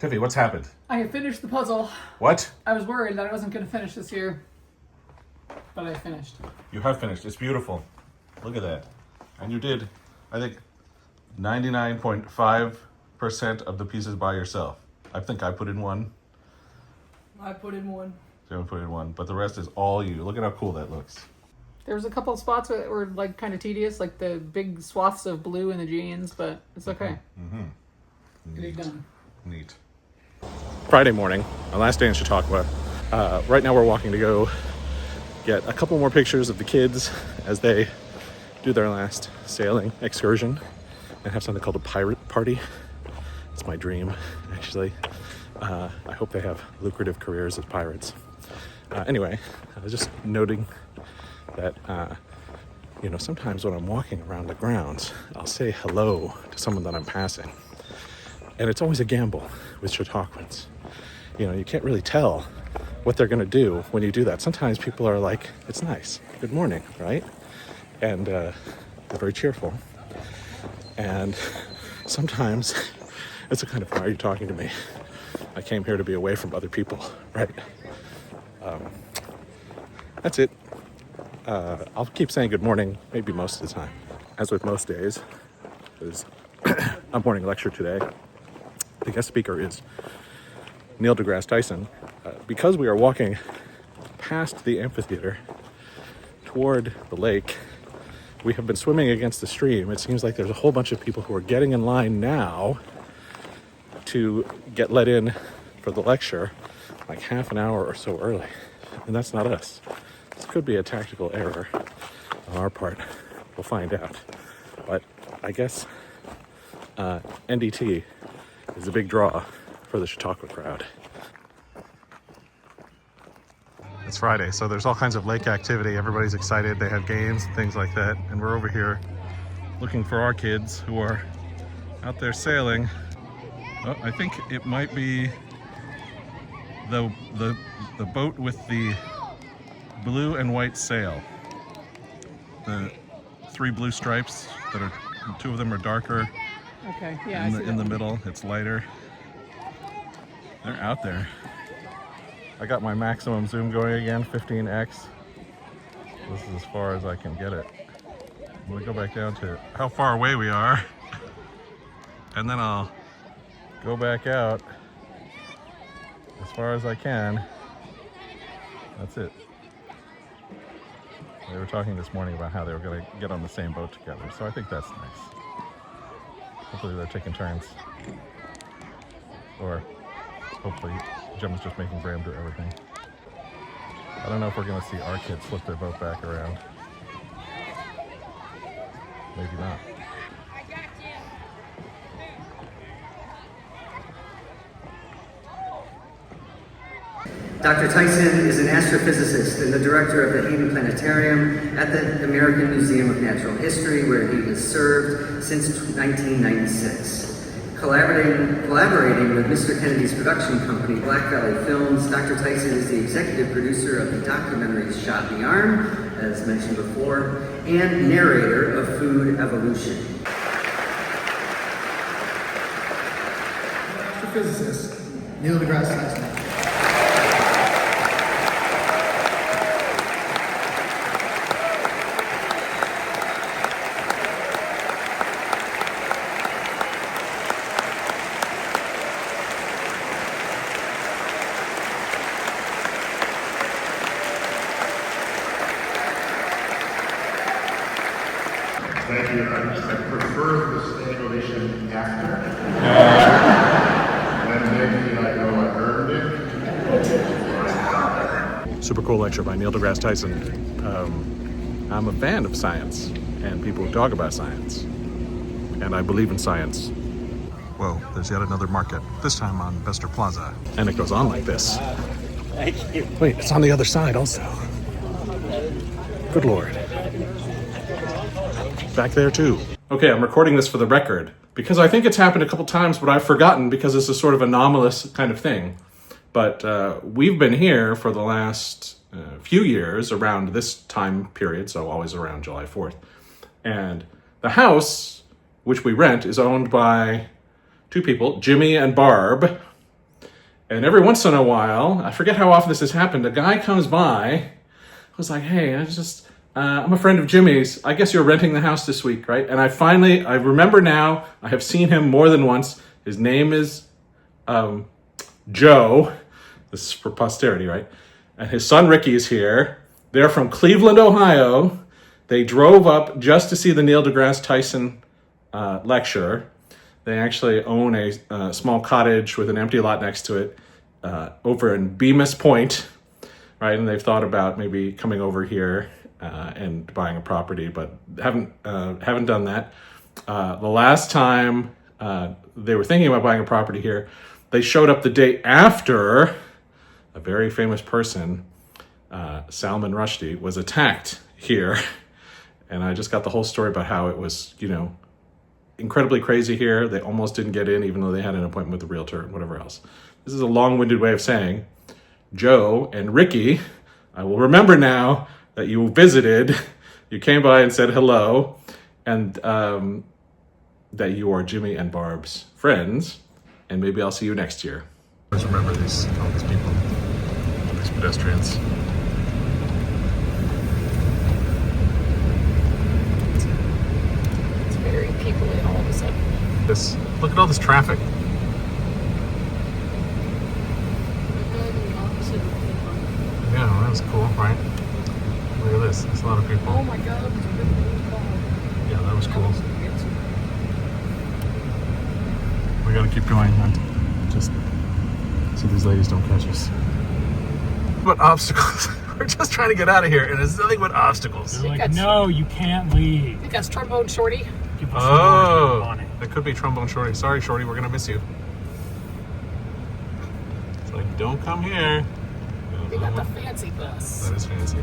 Tiffy, what's happened? I finished the puzzle. What? I was worried that I wasn't going to finish this year, but I finished. You have finished. It's beautiful. Look at that. And you did, I think, 99.5% of the pieces by yourself. I think I put in one. I put in one. Jim put in one, but the rest is all you. Look at how cool that looks. There was a couple of spots that were like kind of tedious, like the big swaths of blue in the jeans, but it's okay. Get it done. Neat. Friday morning, my last day in Chautauqua. Right now we're walking to go get a couple more pictures of the kids as they do their last sailing excursion and have something called a pirate party. It's my dream, actually. I hope they have lucrative careers as pirates. Anyway, I was just noting that, sometimes when I'm walking around the grounds, I'll say hello to someone that I'm passing. And it's always a gamble with Chautauquans. You can't really tell what they're going to do when you do that. Sometimes people are like, it's nice, good morning, right? And they're very cheerful. And sometimes it's a kind of, why are you talking to me? I came here to be away from other people, right? That's it. I'll keep saying good morning, maybe most of the time. As with most days, there's a morning lecture today. The guest speaker is Neil deGrasse Tyson. Because we are walking past the amphitheater toward the lake, we have been swimming against the stream. It seems like there's a whole bunch of people who are getting in line now to get let in for the lecture, like half an hour or so early. And that's not us. This could be a tactical error on our part. We'll find out. But I guess NDT is a big draw for the Chautauqua crowd. It's Friday, so there's all kinds of lake activity. Everybody's excited. They have games and things like that. And we're over here looking for our kids who are out there sailing. Oh, I think it might be the boat with the blue and white sail. The 3 blue stripes that are, 2 of them are darker. Okay, yeah. In the middle, it's lighter. They're out there. I got my maximum zoom going again, 15x. This is as far as I can get it. I'm gonna go back down to how far away we are, and then I'll go back out as far as I can. That's it. They were talking this morning about how they were going to get on the same boat together, so I think that's nice. Hopefully they're taking turns. Or hopefully Gemma's just making Bram do everything. I don't know if we're going to see our kids flip their boat back around. Maybe not. Dr. Tyson is an astrophysicist and the director of the Hayden Planetarium at the American Museum of Natural History, where he has served since 1996. Collaborating with Mr. Kennedy's production company, Black Valley Films, Dr. Tyson is the executive producer of the documentaries Shot in the Arm, as mentioned before, and narrator of Food Evolution. Astrophysicist Neil deGrasse Tyson. Thank you. I prefer the stipulation after. And maybe I know I earned it. Super cool lecture by Neil deGrasse Tyson. I'm a fan of science and people who talk about science. And I believe in science. Whoa, there's yet another market, this time on Bester Plaza. And it goes on like this. Thank you. Wait, it's on the other side also. Good Lord. Back there too. Okay, I'm recording this for the record because I think it's happened a couple times, but I've forgotten because it's a sort of anomalous kind of thing. But we've been here for the last few years around this time period, so always around July 4th. And the house, which we rent, is owned by 2 people, Jimmy and Barb. And every once in a while, I forget how often this has happened, a guy comes by, was like, hey, I'm a friend of Jimmy's. I guess you're renting the house this week, right? And I remember now, I have seen him more than once. His name is Joe. This is for posterity, right? And his son Ricky is here. They're from Cleveland, Ohio. They drove up just to see the Neil deGrasse Tyson lecture. They actually own a small cottage with an empty lot next to it over in Bemis Point, right? And they've thought about maybe coming over here and buying a property, but haven't done that. The last time they were thinking about buying a property here, they showed up the day after a very famous person, Salman Rushdie, was attacked here. And I just got the whole story about how it was, incredibly crazy here. They almost didn't get in, even though they had an appointment with the realtor and whatever else. This is a long-winded way of saying, Joe and Ricky, I will remember now that you visited, you came by and said hello, and that you are Jimmy and Barb's friends, and maybe I'll see you next year. Let's remember all these people, all these pedestrians. It's very peopley all of a sudden. Look at all this traffic. Yeah, that was cool, right? Look at this. There's a lot of people. Oh my God. Yeah, that was cool. We gotta keep going. Just so these ladies don't catch us. But obstacles. We're just trying to get out of here, and it's nothing but obstacles. They're like, no, you can't leave. I think that's Trombone Shorty. People Oh, that could be Trombone Shorty. Sorry, Shorty, we're gonna miss you. It's like, don't come here. They got the fancy bus. That is fancy.